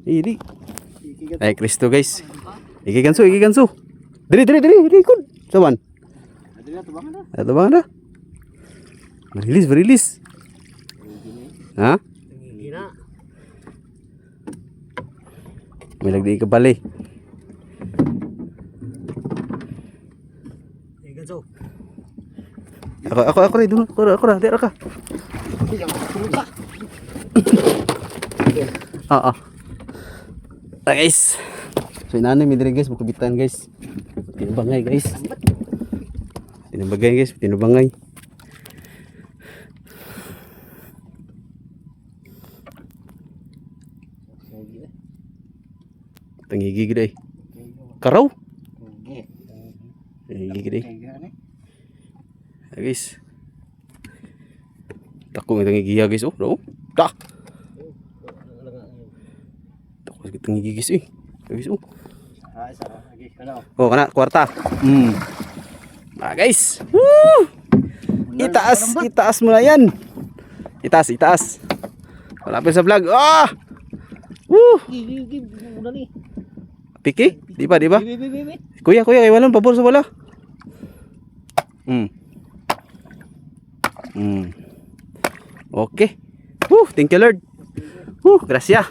Ini. Ay Kristo guys. Iki ganso. Diri ikut. Saban. Atubangan dah. Berilis. Ha? May lagdi ka bali. Ako rin doon. Ako na. Tira ka. Oo. Guys. So inanay mi diri guys, magkubitan guys. Tinubangay guys. Tinubangay. Tangigi gede. Karaw? Tangigi gede. Guys. Takong tangigi guys. Oh, no. Dah. Takong tangigi guys eh. Guys oh. Oh, kana kwarta. Guys. Woo! Itaas mo na yan. Itaas. Malapit sa vlog. Ah! Woo! Piki? Di ba? Kuya, kay walon pabor sa bola. Okay. Woo, thank you Lord. Gracias.